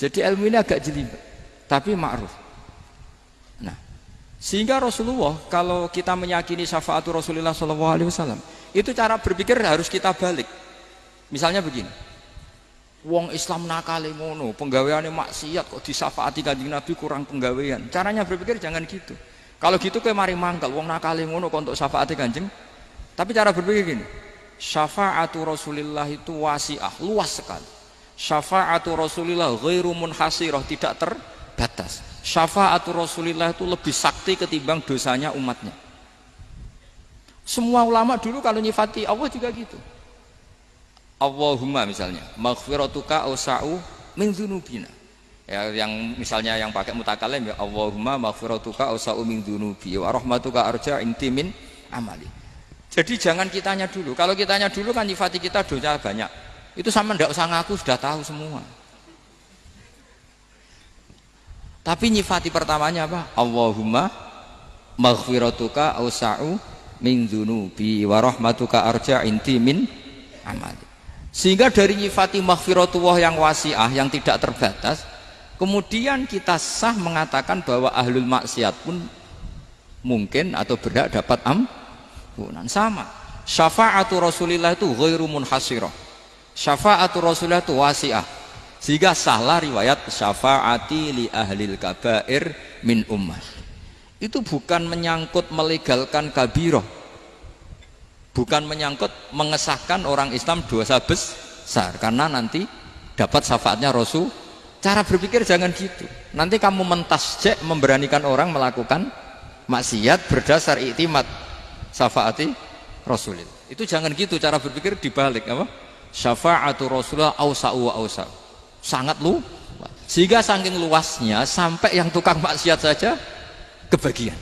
Jadi ilmu ini agak jelimet, tapi ma'ruf. Nah, sehingga Rasulullah kalau kita meyakini syafaatul Rasulullah SAW, itu cara berpikir harus kita balik. Misalnya begini, wong Islam nakale ngono, penggaweane maksiat kok disyafaati Kanjeng Nabi kurang penggawean. Caranya berpikir jangan gitu. Kalau gitu kowe mari mangkel, wong nakale ngono kok untuk syafaati Kanjeng. Tapi cara berpikir gini, syafaatul Rasulullah itu wasi'ah, luas sekali. Syafaatul Rasulillah ghairu munhasirah, tidak terbatas. Syafaatul Rasulillah itu lebih sakti ketimbang dosanya umatnya. Semua ulama dulu kalau nyifati Allah juga gitu. Allahumma misalnya, maghfiratuka awsa'u min dzunubina. Ya, yang misalnya yang pakai mutakalim ya Allahumma maghfiratuka awsa'u min dzunubi wa rahmatuka arja inti min amali. Jadi jangan kitanya dulu. Kalau kitanya dulu kan nyifati kita dosa banyak. Itu sama ndak usah ngaku, sudah tahu semua. Tapi nyifati pertamanya apa? Allahumma maghfiratuka awsa'u min dzunubi wa rahmatuka arja inti min amali. Sehingga dari nyifati maghfiratullah yang wasi'ah, yang tidak terbatas, kemudian kita sah mengatakan bahwa ahlul maksiat pun mungkin atau berhak dapat ampunan. Sama syafa'atu Rasulillah itu ghairu munhasirah, syafa'atu Rasulillah itu wasi'ah, sehingga sahlah riwayat syafa'ati li ahlil kabair min ummah. Itu bukan menyangkut melegalkan kabirah, bukan menyangkut mengesahkan orang Islam dosa besar karena nanti dapat syafaatnya Rasul. Cara berpikir jangan gitu, nanti kamu mentasjek memberanikan orang melakukan maksiat berdasar iktimat syafaati Rasulillah. Itu jangan gitu, cara berpikir dibalik apa? Syafa'atu Rasulullah awsa'u wa awsa'u, sangat luas, sehingga saking luasnya sampai yang tukang maksiat saja kebagian.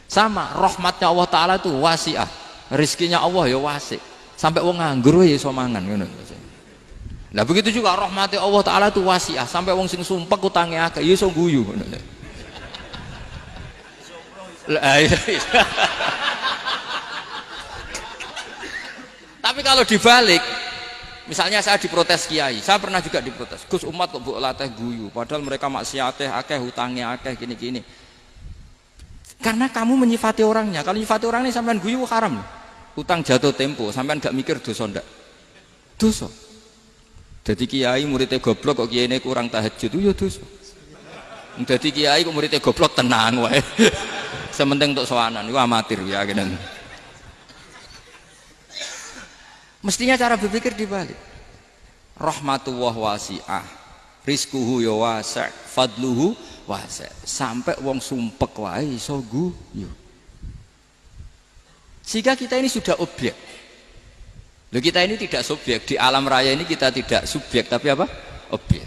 Sama rahmatnya Allah Ta'ala itu wasi'ah, rizkinya Allah ya wasi', sampai wong nganggur ya iso mangan. Nah begitu juga rahmatnya Allah Ta'ala itu wasi'ah, sampai wong sing sumpek utangnya akeh ya iso guyu. Tapi kalau dibalik, misalnya saya diprotes kiai, saya pernah juga diprotes, Gus umat kok mbok latih guyu, padahal mereka maksiate akeh, hutangnya akeh, gini-gini. Karena kamu menyifati orangnya. Kalau menyifati orangnya sampean guyu haram. Utang jatuh tempo, sampean gak mikir dosa ndak? Dosa. Jadi kiai muridnya goblok kok kiai kurang tahajud, itu ya dosa. Jadi kiai kok muridnya goblok tenang wae. Sementing untuk sowanan, itu amatir ya gitu. Mestinya cara berpikir dibalik. Rahmatullah wasi'ah, rizkuhu ya wasi', fadluhu wasi', sampai wong sumpek wae iso guyu. Sehingga kita ini sudah objek. Loh, kita ini tidak subjek, di alam raya ini kita tidak subjek tapi apa? Objek.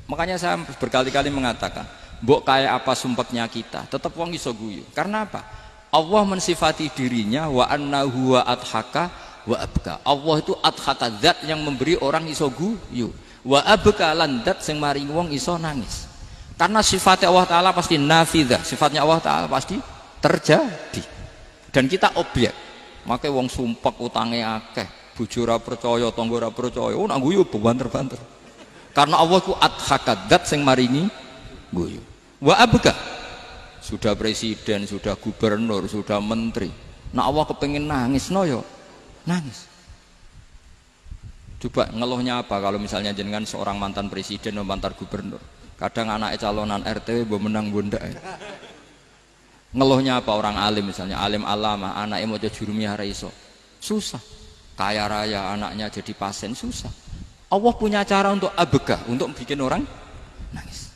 Makanya saya berkali-kali mengatakan, mbok kayak apa sumpeknya kita, tetap wong iso guyu. Karena apa? Allah mensifati dirinya wa annahu wa adhaka wa abka. Allah itu adhaka, zat yang memberi orang iso guyu, wa abka lan zat sing maringi wong iso nangis. Karena sifatnya Allah Ta'ala pasti nafidah, sifatnya Allah Ta'ala pasti terjadi, dan kita objek. Makanya wong sumpek utangnya akeh, bojo ora percaya, tangga ora percaya, oh nak guyu banter-banter. Karena Allah itu adhaka, zat sing maringi guyu. Wa abka, sudah presiden, sudah gubernur, sudah menteri, nah Allah kepengen nangis no yo nangis. Coba ngeluhnya apa kalau misalnya jenengan seorang mantan presiden atau mantan gubernur, kadang anaknya calonan RT mbok menang bondak. Ngeluhnya apa orang alim, misalnya alim alama, anaknya mau jadi jurumiyah ra iso, susah. Kaya raya anaknya jadi pasien, susah. Allah punya cara untuk abega, untuk bikin orang nangis.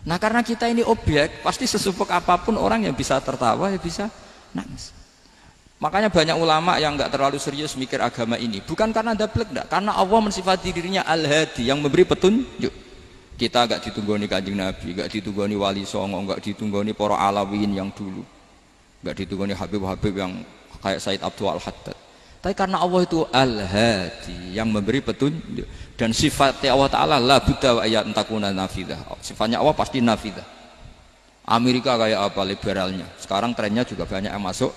Nah karena kita ini objek, pasti sesupek apapun orang yang bisa tertawa ya bisa nangis. Makanya banyak ulama yang nggak terlalu serius mikir agama ini, bukan karena dablek, enggak, karena Allah mensifati dirinya Al-Hadi, yang memberi petunjuk. Kita gak ditunggoni Kanjeng Nabi, gak ditunggoni Wali Songo, gak ditunggoni para alawin yang dulu, gak ditunggoni Habib-Habib yang kayak Said Abdul Al-Haddad. Tapi karena Allah itu Al-Hadi, yang memberi petunjuk, dan sifatnya Allah Ta'ala la budda wa ayat entakuna nafidah, sifatnya Allah pasti nafidah. Amerika kayak apa liberalnya, sekarang trennya juga banyak yang masuk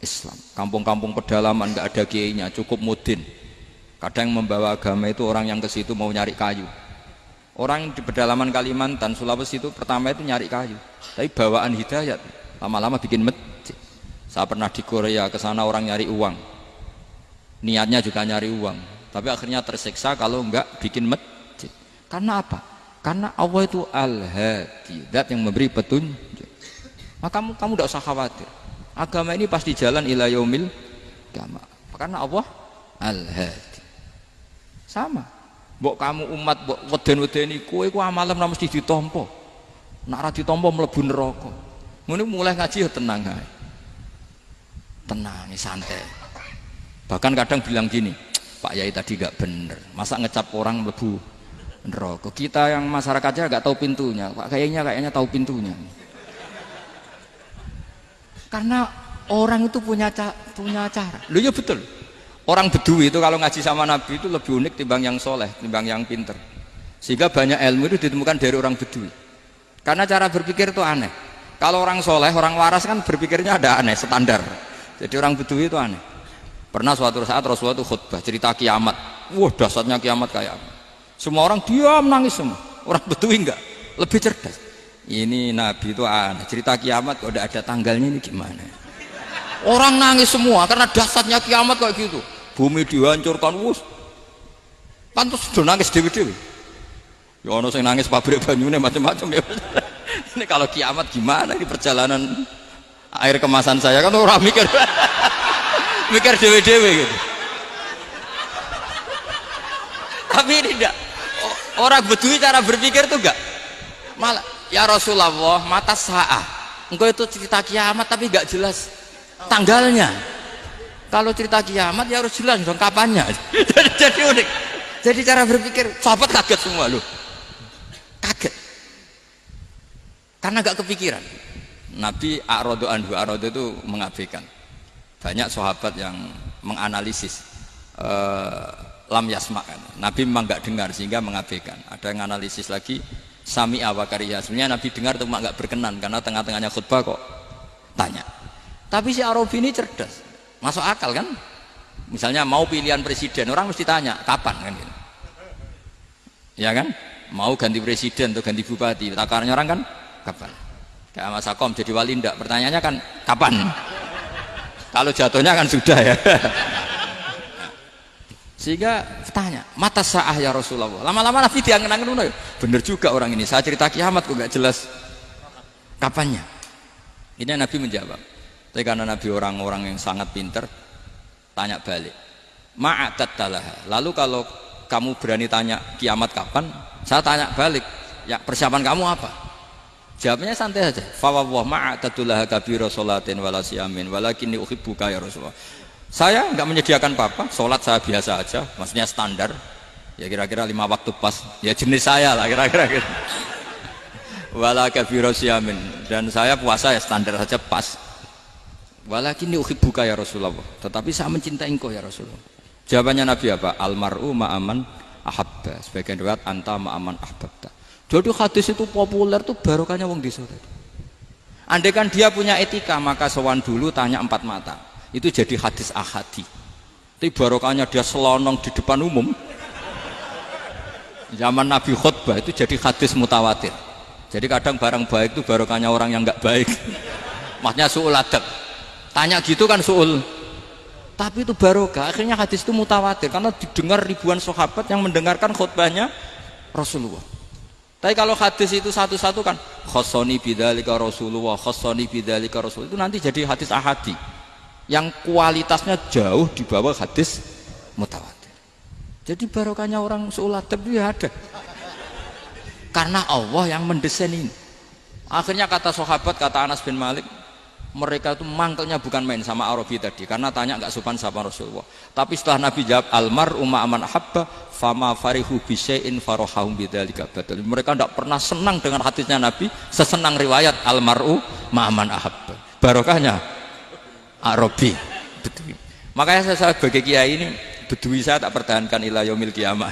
Islam. Kampung-kampung pedalaman gak ada kiainya, cukup mudin. Kadang membawa agama itu orang yang ke situ mau nyari kayu, Orang di pedalaman Kalimantan, Sulawesi itu pertama itu nyari kayu, tapi bawaan hidayat, lama-lama bikin masjid. Saya pernah di Korea, ke sana orang nyari uang, niatnya juga nyari uang, tapi akhirnya tersiksa kalau enggak bikin masjid. Karena apa? Karena Allah itu Al-Hadi, zat yang memberi petunjuk. Maka kamu tidak usah khawatir. Agama ini pasti jalan ila yaumil qiyamah. Karena Allah Al-Hadi. Sama. Mbok kamu umat mbok weden-wedeni kowe iku amalan ora mesti ditampa. Nek ora ditampa mlebu neraka. Ngene mulai ngaji ya tenang ae. Tenang, santai. Bahkan kadang bilang gini, Pak Yai tadi gak bener. Masa ngecap orang mlebu neraka? Kita yang masyarakatnya gak tahu pintunya. Pak kayaknya tahu pintunya. Karena orang itu punya cara. Loh ya betul. Orang Bedui itu kalau ngaji sama Nabi itu lebih unik timbang yang soleh, timbang yang pinter. Sehingga banyak ilmu itu ditemukan dari orang Bedui. Karena cara berpikir itu aneh. Kalau orang soleh, orang waras kan berpikirnya ada aneh, standar. Jadi orang Bedui itu aneh. Pernah suatu saat Rasulullah itu khutbah cerita kiamat. Wah, dahsyatnya kiamat kayak apa? Semua orang diam nangis semua. Orang Bedui enggak, lebih cerdas. Ini Nabi itu aneh, cerita kiamat kok udah ada tanggalnya ini gimana? Orang nangis semua karena dahsyatnya kiamat kayak gitu. Bumi dihancurkan, wus. Pantas sudah nangis dewi-dewi. Ya ono sing nangis pabrik banyune macam-macam ya. Ini kalau kiamat gimana ini perjalanan air kemasan saya kan orang mikir mikir dewi-dewi gitu. Tapi ini enggak. Orang Bedui cara berpikir tuh enggak. Malah ya Rasulullah mata sa'ah. Engkau itu cerita kiamat tapi enggak jelas tanggalnya. Kalau cerita kiamat ya harus jelas dong kapannya. Jadi unik. Jadi cara berpikir sahabat kaget semua loh. Kaget. Karena gak kepikiran. Nabi a'radu anhu, a'radu itu mengabaikan. Banyak sahabat yang menganalisis lam yasma'kan. Nabi memang gak dengar sehingga mengabaikan. Ada yang analisis lagi sami'a wa kariha. Sebenarnya Nabi dengar itu gak berkenan karena tengah-tengahnya khutbah kok tanya. Tapi si Arabi ini cerdas. Masuk akal kan? Misalnya mau pilihan presiden, orang mesti tanya kapan kan gitu. Ya kan? Mau ganti presiden atau ganti bupati, takarannya orang kan kapan? Kayak Mas Akom jadi wali ndak? Pertanyaannya kan kapan? Kalau jatuhnya kan sudah ya. Sehingga tanya, mata sa'ah ya Rasulullah. Lama-lama Nabi diangen-angen, bener juga orang ini. Saya cerita kiamat kok gak jelas kapannya. Ini Nabi menjawab. Tapi karena Nabi orang-orang yang sangat pinter, tanya balik. Ma'adat talaha. Lalu kalau kamu berani tanya kiamat kapan, saya tanya balik. Ya persiapan kamu apa? Jawabnya santai saja. Fawwah ma'adatulaha kabira sholatin wala siyamin walakinni uhibbuka ya Rasulullah. Saya enggak menyediakan apa-apa, sholat saya biasa aja, maksudnya standar. Ya kira-kira 5 waktu pas. Ya jenis saya lah kira-kira gitu. Wala kabira siyamin, dan saya puasa ya standar saja pas. Walakinni uhibbuka ya Rasulullah. Tetapi saya mencintai engkau ya Rasulullah. Jawabannya Nabi apa? Almar'u ma'aman ahabba. Sebagian riwayat anta ma'aman ahbabta. Jadi hadis itu populer tuh barokahnya wong desa. Andai kan dia punya etika maka sowan dulu tanya 4 mata. Itu jadi hadis ahadi. Tapi barokahnya dia selonong di depan umum. Zaman Nabi khutbah itu jadi hadis mutawatir. Jadi kadang barang baik itu barokahnya orang yang enggak baik. Maksudnya su'ul adab. Tanya gitu kan su'ul, tapi itu barokah. Akhirnya hadis itu mutawatir karena didengar ribuan sahabat yang mendengarkan khutbahnya Rasulullah. Tapi kalau hadis itu satu-satu kan khossoni bidzalika Rasulullah, khossoni bidzalika Rasulullah, itu nanti jadi hadis ahadi yang kualitasnya jauh di bawah hadis mutawatir. Jadi barokahnya orang su'ul adab itu ya ada karena Allah yang mendesain ini. Akhirnya kata sahabat, kata Anas bin Malik, mereka itu mangkelnya bukan main sama Arabi tadi karena tanya nggak sopan sama Rasulullah. Tapi setelah Nabi jawab almar'u ma'aman ahabba fama farihu bisyai'in farahahum bidzalika badal. Mereka tidak pernah senang dengan hadisnya Nabi sesenang riwayat almar'u ma'aman ahabba. Barokahnya Arabi Bedui. Makanya saya sebagai kiai ini Bedui saya tak pertahankan ila yaumil qiyamah.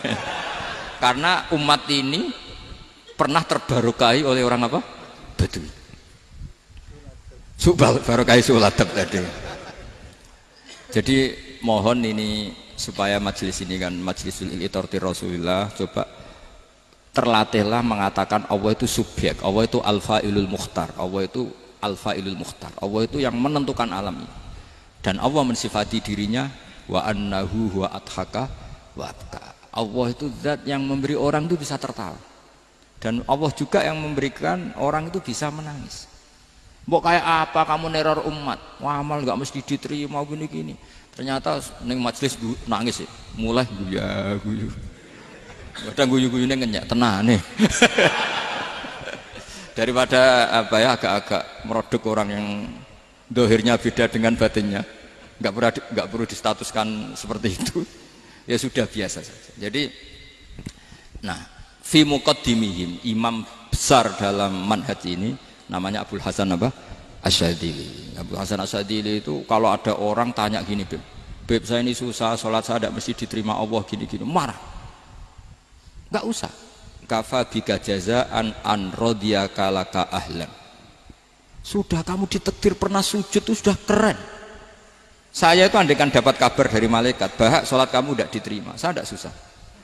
Karena umat ini pernah terbarokahi oleh orang apa? Bedui. Subal barokai suladab tadi. Jadi mohon ini supaya majelis ini kan majlisul iltorti Rasulullah, coba terlatihlah mengatakan Allah itu subjek, Allah itu al-fa'ilul mukhtar, Allah itu al-fa'ilul mukhtar, Allah itu yang menentukan alam ini. Dan Allah mensifati dirinya wa annahu huwa adhaka wa abka. Allah itu zat yang memberi orang itu bisa tertawa, dan Allah juga yang memberikan orang itu bisa menangis. Mbok kayak apa kamu neror umat, amal nggak mesti diterima gini-gini, ternyata neng majelis nangis ya, mulai guyu kadang guyu-guyunya ngenyak tenane daripada apa ya, agak-agak merodok orang yang dohirnya beda dengan batinnya, nggak perlu distatuskan seperti itu. Ya sudah biasa saja. Jadi nah fi muqaddimihim, imam besar dalam manhaj ini namanya Abul Hasan apa? Asyadzili. Abul Hasan Asyadzili itu kalau ada orang tanya gini, Beb saya ini susah, sholat saya tidak mesti diterima Allah gini-gini, marah. Gak usah. Kafa bika jazaan an radiyaka laka ahlan. Sudah kamu ditakdir pernah sujud itu sudah keren. Saya itu andaikan dapat kabar dari malaikat bahwa sholat kamu tidak diterima, saya tidak susah.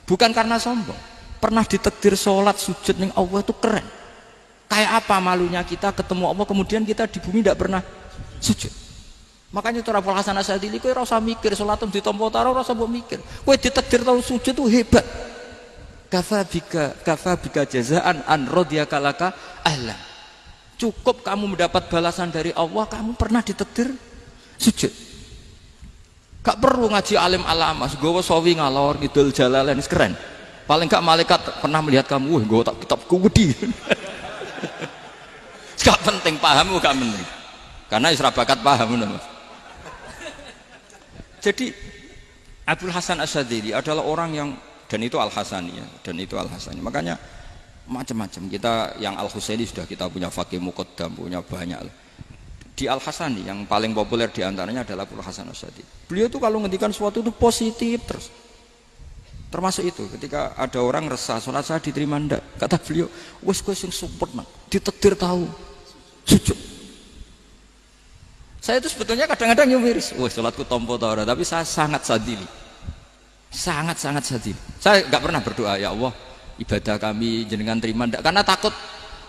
Bukan karena sombong. Pernah ditakdir sholat sujud ning Allah itu keren. Kayak apa malunya kita ketemu Allah kemudian kita di bumi tidak pernah sujud. Makanya cara Abul Hasan Asyadzili kowe ora usah mikir sholat ditampa taro, ora usah mbok mikir. Kowe ditakdir tahu sujud itu hebat. Kafa bika jazaan an radiyaka laka ahlan. Cukup kamu mendapat balasan dari Allah, kamu pernah ditakdir sujud. Gak perlu ngaji alim alama, gowo sawi ngalor ngidul jalalain keren. Paling gak malaikat pernah melihat kamu, wah gowo tak kitab kuwedi. Gak penting paham, gak penting. Karena isra bakat paham nama. Jadi Abul Hasan Asyadzili adalah orang yang, dan itu Al-Hasani ya, dan itu Al-Hasani. Makanya macam-macam, kita yang Al-Husaini sudah kita punya Faqih Muqaddam, punya banyak. Di Al-Hasani yang paling populer diantaranya adalah Abul Hasan Asyadzili. Beliau itu kalau ngendikan sesuatu itu positif terus. Termasuk itu ketika ada orang resah sholat saya diterima ndak, kata beliau wes sing support nang ditakdir tahu sujud. Saya itu sebetulnya kadang-kadang nyumiris, wes sholatku tompo ta ora, tapi saya sangat sadili. Sangat-sangat sadili. Saya nggak pernah berdoa ya Allah ibadah kami jenengan terima ndak, karena takut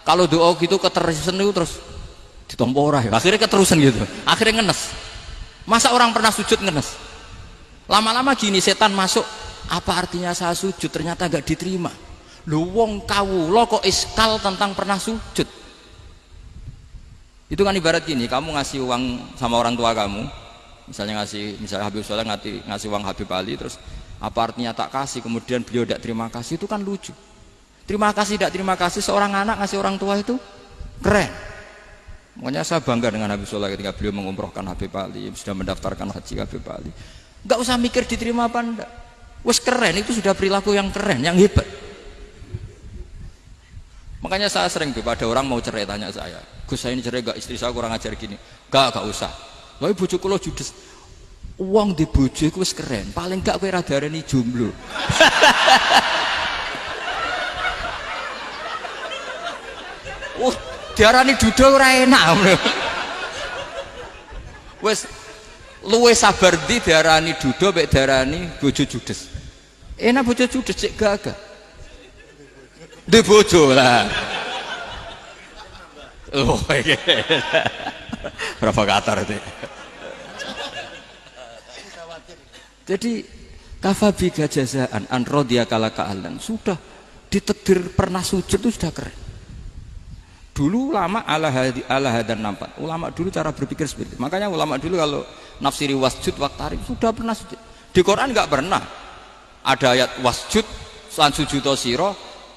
kalau doa gitu keterusan itu terus ditompo ora ya. Akhirnya keterusan gitu. Akhirnya ngenes. Masa orang pernah sujud ngenes? Lama-lama gini setan masuk. Apa artinya saya sujud ternyata gak diterima? Lu wong kawula kok iskal tentang pernah sujud. Itu kan ibarat gini, kamu ngasih uang sama orang tua kamu, misalnya Habib Soleh ngasih uang Habib Ali, terus apa artinya tak kasih, kemudian beliau tidak terima kasih, itu kan lucu. Terima kasih tidak terima kasih, seorang anak ngasih orang tua itu keren. Makanya saya bangga dengan Habib Soleh ketika beliau mengumrohkan Habib Ali, sudah mendaftarkan haji Habib Ali. Gak usah mikir diterima apa enggak. Wes keren, itu sudah perilaku yang keren, yang hebat. Makanya saya sering tuh, ada orang mau cerai tanya saya, Gus saya ini cerai gak, istri saya kurang ajar gini. Gak usah. Tapi bojo kula judes. Uang di bojo itu wes keren, paling gak kowe ra darani jomblo. Diarani duda ora enak. Wes luwe sabar di diarani duda mek diarani bojo judes. Enak bojo judes cek gagah. Di bojo lah. Oh, provokator itu. Jadi kafabika jazaan an radiyaka laka ahlan, sudah ditakdir pernah sujud itu sudah keren. Dulu ulama ala hadan nampak. Ulama dulu cara berpikir seperti itu. Makanya ulama dulu kalau nafsiri wasjud waqtarib sudah pernah sujud. Di Quran enggak pernah ada ayat wasjud lan sujudo sira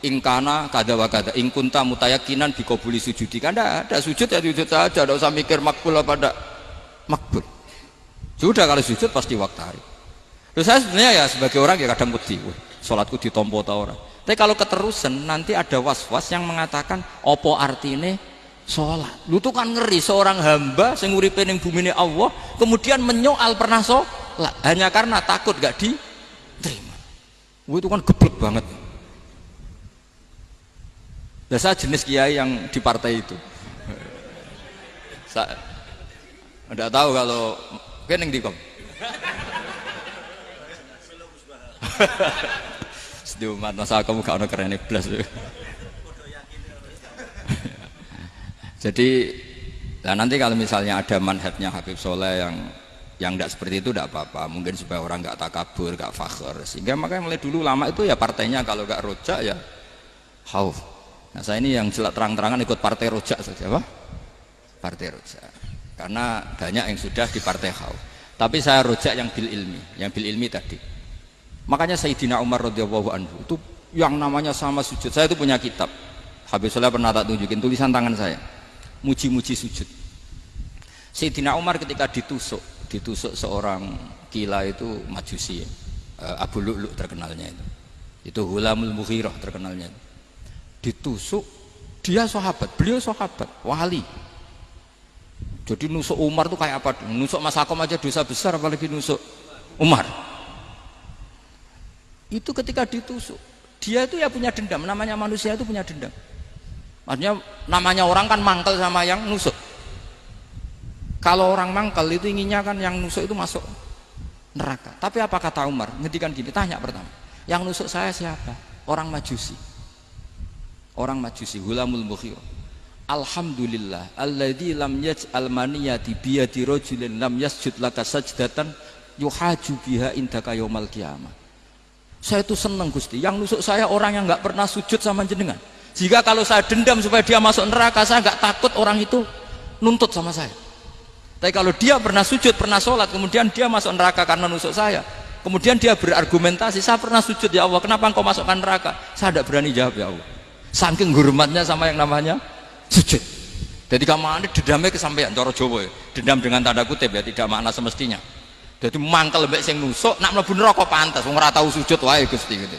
ingkana kada wa kada ing kunta mutayakinan biqabuli sujudi. Kan ada sujud ya sujud saja, tidak usah mikir makbul apa tidak makbul. Sudah kalau sujud pasti waqtarib. Terus saya sebenarnya ya sebagai orang ya kadang wedi, salatku ditampa ta ora. Tapi kalau keterusan nanti ada was-was yang mengatakan opo artine sholat. Lu tuh kan ngeri seorang hamba sing uripe ning bumine Allah kemudian menyoal pernah sholat hanya karena takut gak diterima. Itu kan geblek banget. Nah, saya jenis kiai yang di partai itu. Saya enggak tahu kalau keneng dikom. Sedih umat masa kamu gak ono keren blas. Jadi nah nanti kalau misalnya ada manhajnya Habib Soleh yang tidak seperti itu tidak apa-apa, mungkin supaya orang nggak takabur, nggak fakhr, sehingga makanya mulai dulu lama itu ya partainya kalau nggak rojak ya khauf. Nah saya ini yang jelas terang-terangan ikut partai rojak saja, apa? Partai rojak, karena banyak yang sudah di partai khauf. Tapi saya rojak yang bil ilmi tadi. Makanya Sayyidina Umar radhiyallahu anhu itu yang namanya sama sujud. Saya itu punya kitab, Habib Soleh pernah tak tunjukin tulisan tangan saya, muji-muji sujud. Sayyidina Umar ketika ditusuk seorang gila itu Majusi, Abu Lu'lu' terkenalnya itu Hulamul Mughirah terkenalnya, ditusuk, dia sahabat, beliau sahabat wali. Jadi nusuk Umar tuh kayak apa? Nusuk Mas Akom aja dosa besar, apalagi nusuk Umar. Itu ketika ditusuk, dia itu ya punya dendam, namanya manusia itu punya dendam. Maksudnya namanya orang kan mangkel sama yang nusuk. Kalau orang mangkel itu inginnya kan yang nusuk itu masuk neraka. Tapi apa kata Umar? Ngendikan gini, tanya pertama, yang nusuk saya siapa? Orang Majusi. Orang Majusi, Hulamul Mughirah. Alhamdulillah alladzi lam yaj'al maniyati biyadi rajulin lam yasjud laka sajdatan yuhaju biha indaka yaumal qiyamah. Saya itu senang Gusti, yang nusuk saya orang yang nggak pernah sujud sama jenengan. Jika kalau saya dendam supaya dia masuk neraka, saya nggak takut orang itu nuntut sama saya. Tapi kalau dia pernah sujud, pernah sholat, kemudian dia masuk neraka karena nusuk saya, kemudian dia berargumentasi, saya pernah sujud ya Allah, kenapa engkau masukkan neraka? Saya tidak berani jawab ya Allah, saking hormatnya sama yang namanya sujud. Jadi kamu dendamnya kesampaian cara Jawa ya. Dendam dengan tanda kutip ya, tidak makna semestinya. Jadi mangkel mbek sing nusuk nak mlebu neraka pantas wong ora tau sujud wae Gusti gitu.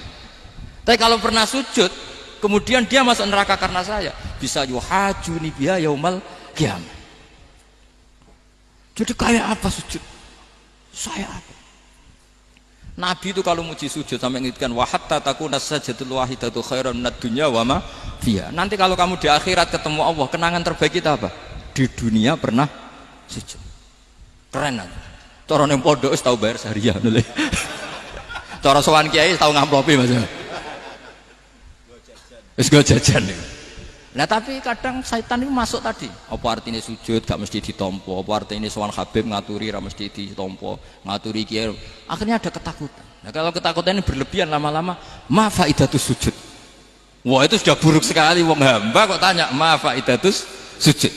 Tapi kalau pernah sujud kemudian dia masuk neraka karena saya, bisa yuhajuni biha yaumal qiyamah. Jadi kayak apa sujud? Saya apa? Nabi itu kalau muji sujud sampai ngingatkan wa hatta takuna sajdatul wahidatu khairan minad dunya wa ma fiha. Nanti kalau kamu di akhirat ketemu Allah, kenangan terbaik kita apa? Di dunia pernah sujud. Keren aja. Cara ning pondok wis tau bayar seharian lho. Cara sowan kiai tau ngamplopi Mas. Wis go jajan. Nah tapi kadang syaitan itu masuk tadi. Apa artinya sujud gak mesti ditompo, apa artinya sowan Habib ngaturi ra mesti ditompo, ngaturi kiai. Akhirnya ada ketakutan. Nah kalau ketakutan ini berlebihan lama-lama, ma faidatus sujud. Wah itu sudah buruk sekali, wong hamba kok tanya ma faidatus sujud.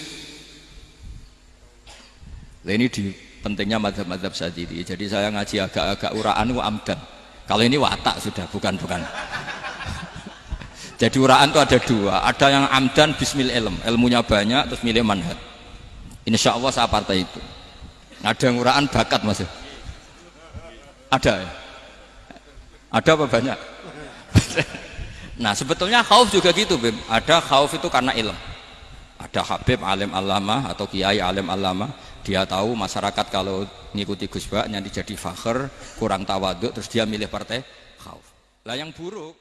Nah ini di pentingnya mazhab-mazhab Syadzili. Jadi saya ngaji agak-agak uraan itu amdan. Kalau ini watak sudah, bukan. Jadi uraan itu ada dua, ada yang amdan bismil ilm, ilmunya banyak terus milih manhaj. Insya Allah saya partai itu. Ada yang uraan bakat Mas. Ada ya? Ada apa banyak? Nah sebetulnya khauf juga gitu Bim. Ada khauf itu karena ilm. Ada Habib alim alama atau kiai alim alama, dia tahu masyarakat kalau ngikuti Gus Bak nanti jadi fakhr, kurang tawaduk, terus dia milih partai khauf. Lah yang buruk